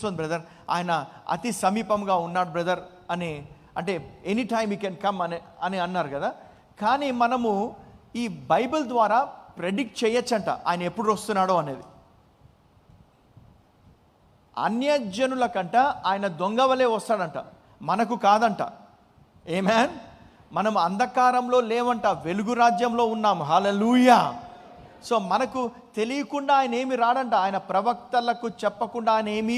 తెలుస్తుంది బ్రదర్, ఆయన అతి సమీపంగా ఉన్నాడు బ్రదర్ అని, అంటే ఎనీ టైమ్ ఈ కెన్ కమ్ అని అన్నారు కదా. కానీ మనము ఈ బైబిల్ ద్వారా ప్రెడిక్ట్ చేయొచ్చంట ఆయన ఎప్పుడు వస్తున్నాడో అనేది. అన్యజనుల కంట ఆయన దొంగ వలె వస్తాడంట, మనకు కాదంట. ఆమేన్. మనం అంధకారంలో లేవంట, వెలుగు రాజ్యంలో ఉన్నాం. హల్లెలూయా. సో మనకు తెలియకుండా ఆయన ఏమి రాడంట, ఆయన ప్రవక్తలకు చెప్పకుండా ఆయన ఏమీ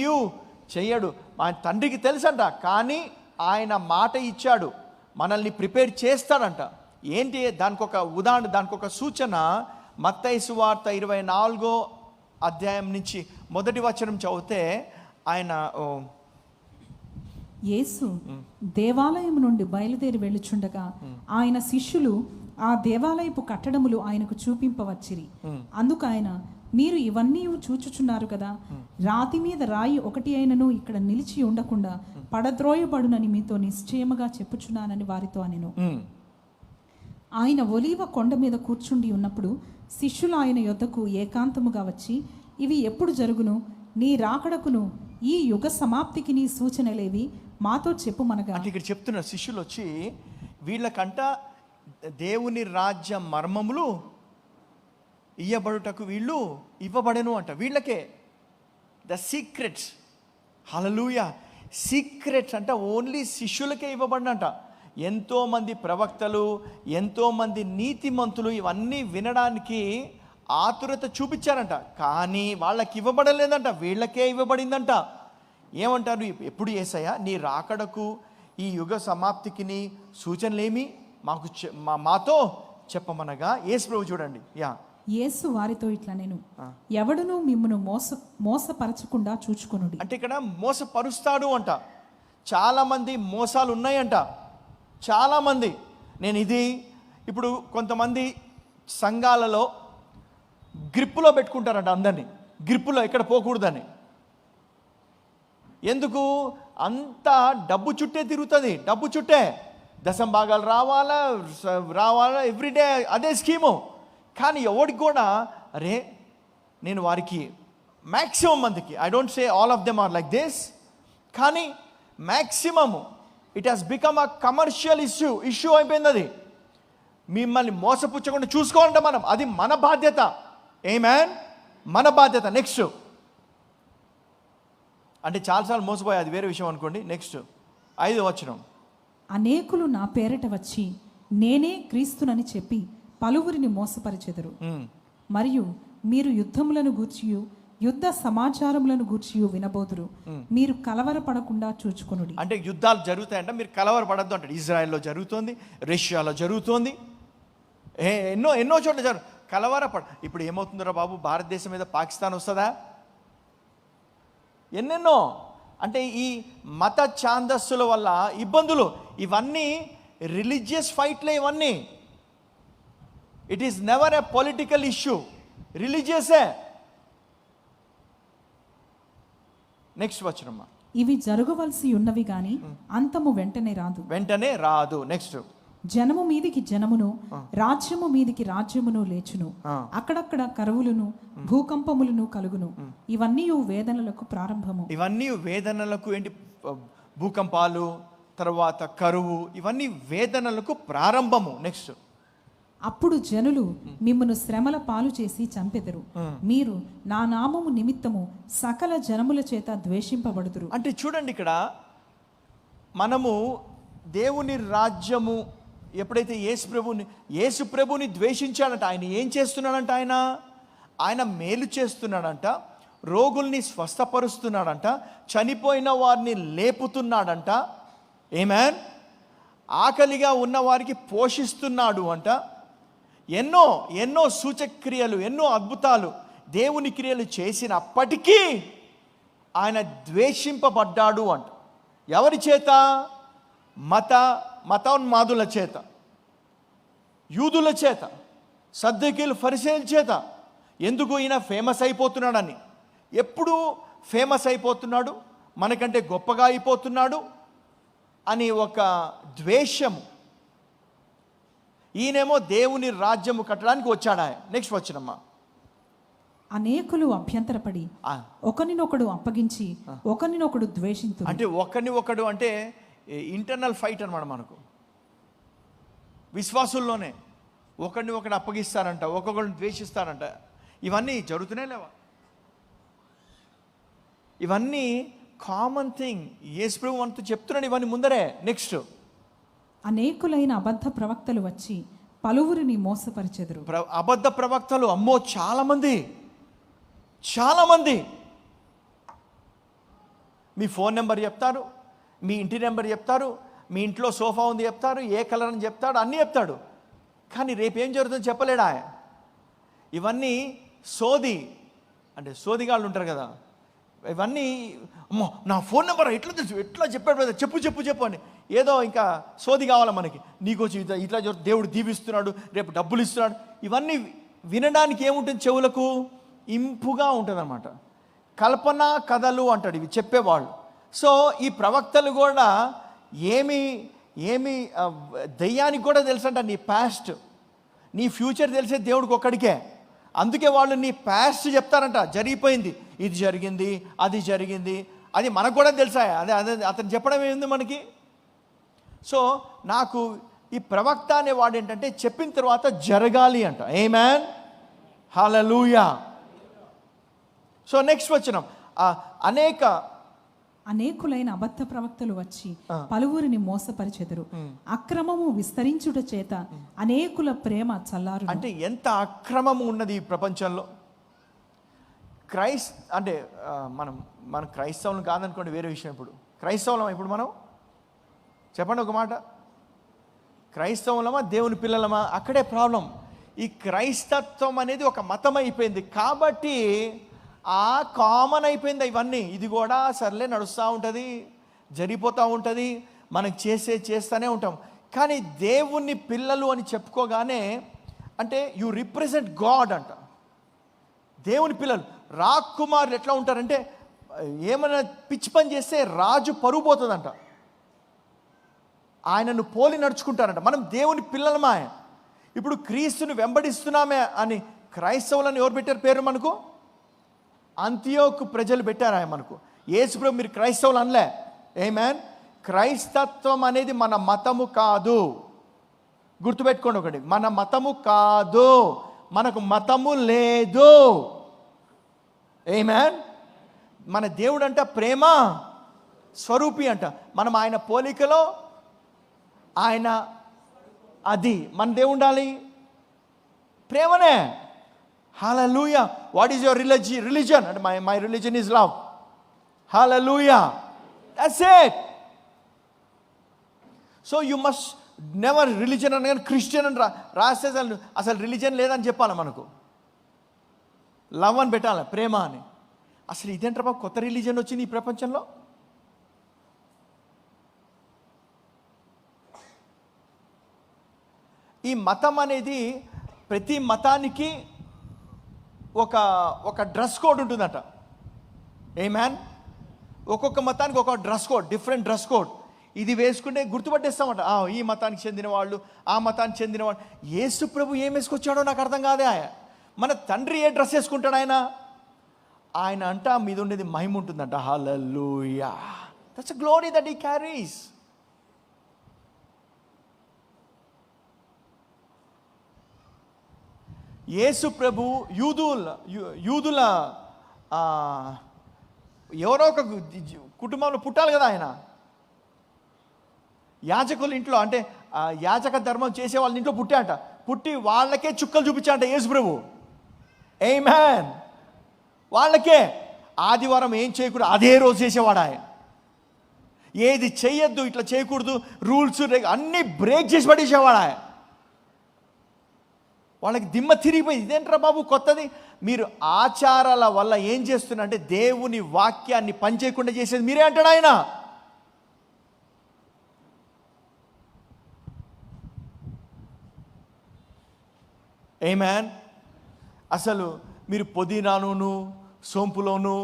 చెయ్యడు. ఆయన తండ్రికి తెలుసంట, కానీ ఆయన మాట ఇచ్చాడు, మనల్ని ప్రిపేర్ చేస్తాడంట. ఏంటి దానికి ఒక ఉదాహరణ, దానికి ఒక సూచన మత్తయి సువార్త 24వ అధ్యాయం నుంచి మొదటి వచనం చదివితే, ఆయన యేసు దేవాలయం నుండి బయలుదేరి వెళ్ళుచుండగా ఆయన శిష్యులు ఆ దేవాలయపు కట్టడములు ఆయనకు చూపింపవచ్చిరి. అందుకు ఆయన, మీరు ఇవన్నీ చూచుచున్నారు కదా, రాతి మీద రాయి ఒకటి అయినను ఇక్కడ నిలిచి ఉండకుండా పడద్రోయబడునని మీతో నిశ్చయముగా చెప్పుచున్నానని వారితో అనెను. ఆయన ఒలీవ కొండ మీద కూర్చుండి ఉన్నప్పుడు శిష్యులు ఆయన యొద్దకు ఏకాంతముగా వచ్చి, ఇవి ఎప్పుడు జరుగును, నీ రాకడకును ఈ యుగ సమాప్తికి నీ సూచనలేవి, మాతో చెప్పుమనగా. అంటే ఇక్కడ చెప్తున్న శిష్యులు వచ్చి, వీళ్ళకంట దేవుని రాజ్య మర్మములు ఇయ్యబడుటకు వీళ్ళు ఇవ్వబడెను అంట. వీళ్ళకే ద సీక్రెట్స్. హల్లెలూయా. సీక్రెట్స్ అంట ఓన్లీ శిష్యులకే ఇవ్వబడినంట. ఎంతోమంది ప్రవక్తలు, ఎంతోమంది నీతిమంతులు ఇవన్నీ వినడానికి ఆతురత చూపించారంట, కానీ వాళ్ళకి ఇవ్వబడలేదంట, వీళ్ళకే ఇవ్వబడిందంట. ఏమంటారు, ఎప్పుడు యేసయ్యా నీ రాకడకు ఈ యుగ సమాప్తికి నీ సూచనలేమి మాకు మాతో చెప్పమనగా యేసు ప్రభు చూడండి. యేసు వారితో ఇట్లా, నేను ఎవడును మిమ్మును మోసపరచకుండా చూచుకొనుడి. అంటే ఇక్కడ మోసపరుస్తాడు అంట. చాలామంది మోసాలు ఉన్నాయంట, చాలామంది. నేను ఇది ఇప్పుడు కొంతమంది సంఘాలలో గ్రిప్పులో పెట్టుకుంటారంట అందరినీ, గ్రిప్పులో ఎక్కడ పోకూడదని. ఎందుకు? అంతా డబ్బు చుట్టే తిరుగుతుంది, డబ్బు చుట్టే. దశం భాగాలు రావాలా ఎవ్రీడే అదే స్కీము. కానీ ఎవరికి కూడా అరే నేను వారికి మ్యాక్సిమం మందికి, I don't say all of them are like this, కానీ maximum it has become a commercial issue అయిపోయింది. అది మిమ్మల్ని మోసపుచ్చకుండా చూసుకోవాలంటే మనం, అది మన బాధ్యత. ఆమేన్, మన బాధ్యత. నెక్స్ట్ అంటే చాలాసార్లు మోసపోయా, అది వేరే విషయం అనుకోండి. నెక్స్ట్ 5వ వచనం, అనేకులు నా పేరట వచ్చి నేనే క్రీస్తునని చెప్పి పలువురిని మోసపరిచెదరు. మరియు మీరు యుద్ధములను గూర్చియు యుద్ధ సమాచారములను గూర్చియు వినబోదురు. మీరు కలవరపడకుండా చూచుకొనుడి. అంటే యుద్ధాలు జరుగుతాయంట, మీరు కలవరపడద్దు అంటాడు. ఇజ్రాయెల్లో జరుగుతోంది, రష్యాలో జరుగుతోంది, ఎన్నో చోట్ల కలవరపడ. ఇప్పుడు ఏమవుతుందిరా బాబు, భారతదేశం మీద పాకిస్తాన్ వస్తుందా? ఎన్నెన్నో. అంటే ఈ మత ఛాందస్సుల వల్ల ఇబ్బందులు, ఇవన్నీ రిలీజియస్ ఫైట్లే ఇవన్నీ. It is never a political issue, రిలీజియసే. నెక్స్ట్ వచనమ్మా, ఇవి జరగవలసి ఉన్నవి గాని అంతము వెంటనే రాదు. నెక్స్ట్, జనము మీదికి జనమును, రాజ్యము మీదికి రాజ్యమును లేచును, అక్కడక్కడ కరువులను భూకంపములను కలుగును. ఇవన్నీ వేదనలకు ప్రారంభము. ఇవన్నీ వేదనలకు ఏంటి? భూకంపాలు, తర్వాత కరువు, ఇవన్నీ వేదనలకు ప్రారంభము. నెక్స్ట్, అప్పుడు జనులు మిమ్మను శ్రమల పాలు చేసి చంపెదరు, మీరు నా నామము నిమిత్తము సకల జనముల చేత ద్వేషింపబడుదురు. అంటే చూడండి, ఇక్కడ మనము దేవుని రాజ్యము ఎప్పుడైతే యేసు ప్రభుని ద్వేషించాడంట, ఆయన ఏం చేస్తున్నాడంట? ఆయన మేలు చేస్తున్నాడంట, రోగుల్ని స్వస్థపరుస్తున్నాడంట, చనిపోయిన వారిని లేపుతున్నాడంట. ఆమేన్. ఆకలిగా ఉన్న వారికి పోషిస్తున్నాడు అంట. ఎన్నో సూచక్రియలు, ఎన్నో అద్భుతాలు, దేవుని క్రియలు చేసినప్పటికీ ఆయన ద్వేషింపబడ్డాడు అంట. ఎవరి చేత? మతోన్మాదుల చేత, యూదుల చేత, సద్దూకీయులు ఫరిసేయుల చేత. ఎందుకు? ఈయన ఫేమస్ అయిపోతున్నాడని. ఎప్పుడు ఫేమస్ అయిపోతున్నాడు, మనకంటే గొప్పగా అయిపోతున్నాడు అని ఒక ద్వేషము. ఈయనేమో దేవుని రాజ్యము కట్టడానికి వచ్చాడు ఆయన. నెక్స్ట్ వచ్చినమ్మా, అనేకులు అభ్యంతరపడి ఒకరినొకడు అప్పగించి ఒకరినొకడు ద్వేషించు. అంటే ఒకడు అంటే ఇంటర్నల్ ఫైట్ అన్నమాట. మనకు విశ్వాసుల్లోనే ఒకడు అప్పగిస్తారంట, ఒక్కొక్కరిని ద్వేషిస్తారంట. ఇవన్నీ జరుగుతూనే లేవా? ఇవన్నీ కామన్ థింగ్. యేసు ప్రభు అంటూ చెప్తున్నాడు ఇవన్నీ ముందరే. నెక్స్ట్, అనేకులైన అబద్ధ ప్రవక్తలు వచ్చి పలువురిని మోసపరిచెదరు. అబద్ధ ప్రవక్తలు అమ్మో చాలా మంది మీ ఫోన్ నెంబర్ చెప్తారు, మీ ఇంటి నెంబర్ చెప్తారు, మీ ఇంట్లో సోఫా ఉంది చెప్తారు, ఏ కలర్ అని చెప్తాడు, అన్నీ చెప్తాడు. కానీ రేపేం జరుగుతుందో చెప్పలేడా? ఇవన్నీ సోదిగాళ్ళు ఉంటారు కదా, ఇవన్నీ అమ్మో నా ఫోన్ నెంబర్ ఎట్లా చెప్పాడు, చెప్పు అని ఏదో ఇంకా సోది కావాలా మనకి. నీకు వచ్చి ఇట్లా దేవుడు దీవిస్తున్నాడు, రేపు డబ్బులు ఇస్తున్నాడు. ఇవన్నీ వినడానికి ఏముంటుంది? చెవులకు ఇంపుగా ఉంటుంది అన్నమాట. కల్పన కథలు అంటాడు ఇవి చెప్పేవాళ్ళు. సో ఈ ప్రవక్తలు కూడా ఏమి దెయ్యానికి కూడా తెలుసంట నీ పాస్ట్, నీ ఫ్యూచర్ తెలిసే దేవుడికి ఒక్కడికే. అందుకే వాళ్ళు నీ పాస్ట్ చెప్తారంట. జరిగిపోయింది, ఇది జరిగింది, అది జరిగింది, అది మనకు కూడా తెలుసా? అదే అతను చెప్పడం ఏముంది మనకి. సో నాకు ఈ ప్రవక్త అనేవాడు ఏంటంటే చెప్పిన తర్వాత జరగాలి అంట. ఆమేన్, హల్లెలూయా. సో నెక్స్ట్ వచనం, అనేకులైన అబద్ధ ప్రవక్తలు వచ్చి పలువురిని మోసపరిచెదరు. అక్రమము విస్తరించుట చేత అనేకుల ప్రేమ చల్లారు. అంటే ఎంత అక్రమము ఉన్నది ఈ ప్రపంచంలో. అంటే మనం క్రైస్తవులు కాదనుకోండి, వేరే విషయం. ఇప్పుడు క్రైస్తవులమా? ఇప్పుడు మనం చెప్పండి ఒక మాట, క్రైస్తవులమా దేవుని పిల్లలమా? అక్కడే ప్రాబ్లం. ఈ క్రైస్తత్వం అనేది ఒక మతం అయిపోయింది కాబట్టి కామన్ అయిపోయింది ఇవన్నీ. ఇది కూడా సర్లే నడుస్తూ ఉంటుంది, జరిగిపోతూ ఉంటుంది, మనకు చేస్తూనే ఉంటాం. కానీ దేవుని పిల్లలు అని చెప్పుకోగానే అంటే యు రిప్రజెంట్ గాడ్ అంట. దేవుని పిల్లలు రాకుమారులు ఎట్లా ఉంటారంటే ఏమైనా పిచ్చి పని చేస్తే రాజు పరుగు పోతుందంట, ఆయనను పోలి నడుచుకుంటారంట. మనం దేవుని పిల్లలమా? ఇప్పుడు క్రీస్తుని వెంబడిస్తున్నామే అని క్రైస్తవులను ఎవరు పెట్టారు పేరు? మనకు అంతియోకు ప్రజలు పెట్టారు ఆయన మనకు. యేసుప్రభు మీరు క్రైస్తవులు అనలే. ఆమేన్. క్రైస్తత్వం అనేది మన మతము కాదు, గుర్తుపెట్టుకోండి ఒకటి, మన మతము కాదు, మనకు మతము లేదు. ఆమేన్. మన దేవుడు అంట ప్రేమ స్వరూపి అంట. మనం ఆయన పోలికలో, ఆయన అది మన దేవుడు ఉండాలి, ప్రేమనే. Hallelujah. What is your religion? అంటే my religion is love. Hallelujah. That's it. So you must never religion అనగానే క్రిస్టియన్ అని రాస్తే అసలు రిలీజన్ లేదని చెప్పాలి మనకు. లవ్ అని పెట్టాలి, ప్రేమ అని. అసలు ఇదేంట్రా బాబు, కొత్త రిలీజన్ వచ్చింది ఈ ప్రపంచంలో. ఈ మతం అనేది ప్రతి మతానికి ఒక డ్రెస్ కోడ్ ఉంటుందట. ఆమేన్. ఒక్కొక్క మతానికి ఒక dress code, different dress code. ఇది వేసుకుంటే గుర్తుపట్టేస్తామట, ఈ మతానికి చెందిన వాళ్ళు, ఆ మతానికి చెందిన వాళ్ళు. యేసు ప్రభు ఏం వేసుకొచ్చాడో నాకు అర్థం కాదే. మన తండ్రి ఏ డ్రెస్ వేసుకుంటాడు? ఆయన అంట మీద ఉండేది మహిమ ఉంటుందంట. Hallelujah. That's a glory that he carries. Yesu ప్రభు యూదుల ఎవరో ఒక కుటుంబంలో పుట్టాలి కదా. ఆయన యాజకుల ఇంట్లో, అంటే యాజక ధర్మం చేసే వాళ్ళ ఇంట్లో పుట్టాట. పుట్టి వాళ్ళకే చుక్కలు చూపించాడంట యేసు ప్రభు. ఆమేన్. వాళ్ళకే ఆదివారం ఏం చేయకూడదు అదే రోజు చేసేవాడు ఆయన. ఏది చెయ్యొద్దు, ఇట్లా చేయకూడదు, రూల్స్ అన్నీ బ్రేక్ చేసి పడేసేవాడు ఆయన. వాళ్ళకి దిమ్మ తిరిగిపోయింది. ఇదేంట్రా బాబు కొత్తది. మీరు ఆచారాల వల్ల ఏం చేస్తున్నారంటే దేవుని వాక్యాన్ని పనిచేయకుండా చేసేది మీరే అంటాడు ఆయన. ఆమేన్. అసలు మీరు పుదీనాను సోంపులోను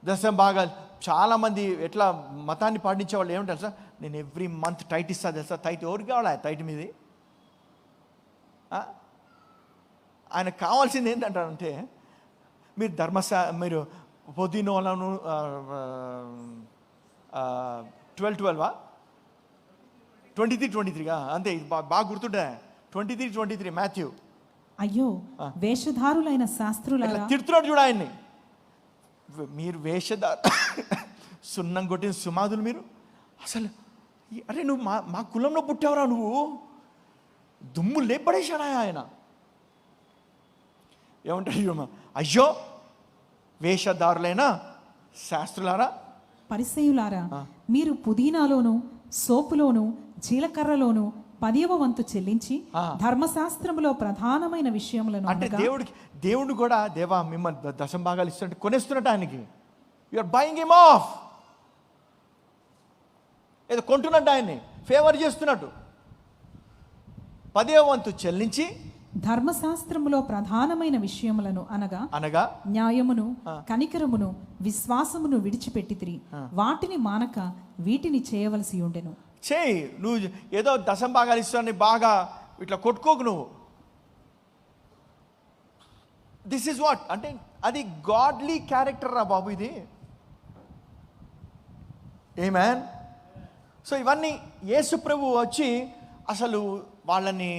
దశం బాగా చాలామంది ఎట్లా మతాన్ని పాటించే వాళ్ళు ఏమంటారు సార్, నేను ఎవ్రీ మంత్ టైట్ ఇస్తా తెలుసా. టైట్ ఎవరికి కావాలా? టైట్ మీది ఆయన కావాల్సింది ఏంటంటే మీరు మీరు పొద్దున్నోళ్ళను 12-12 23 అంతే, ఇది బాగా గుర్తుంటే 23 మాథ్యూ. అయ్యో వేషధారులైన శాస్త్రులారా, తిడుతున్నాడు చూడు ఆయన్ని. మీరు సున్నం కొట్టిన సుమాదులు మీరు, అసలు అరే నువ్వు మా కులంలో పుట్టావురా, నువ్వు దుమ్ము లేపడేశాడా ఆయన. ఏమంటారు? అయ్యో వేషధారులైన శాస్త్రులారా, పరిసయ్యులారా, మీరు పుదీనాలోను సోపులోను జీలకర్రలోను 10వ వంతు చెల్లించి ధర్మశాస్త్రములో ప్రధానమైన విషయములను అంటే దేవుడు కూడా దేవా మిమ్మల్ని దశం భాగాలు ఇస్తుంటే కొనేస్తున్నట్టు ఆయనకి. You are buying him off, ఏదో కొంటున్నట్టు ఆయన్ని ఫేవర్ చేస్తున్నట్టు. 10వ వంతు చెల్లించి ధర్మశాస్త్రములో ప్రధానమైన విషయములను అనగా న్యాయమును కనికరమును విశ్వాసమును విడిచిపెట్టితిరి, వాటిని మానక వీటిని చేయవలసి ఉండెను. చేయి, నువ్వు ఏదో దశం భాగాలు ఇస్తానని బాగా ఇట్లా కొట్టుకోకు నువ్వు. దిస్ ఈజ్ వాట్ అంటే అది గాడ్లీ క్యారెక్టర్ రా బాబు ఇది. ఆమేన్. సో ఇవన్నీ యేసు ప్రభు వచ్చి అసలు వాళ్ళని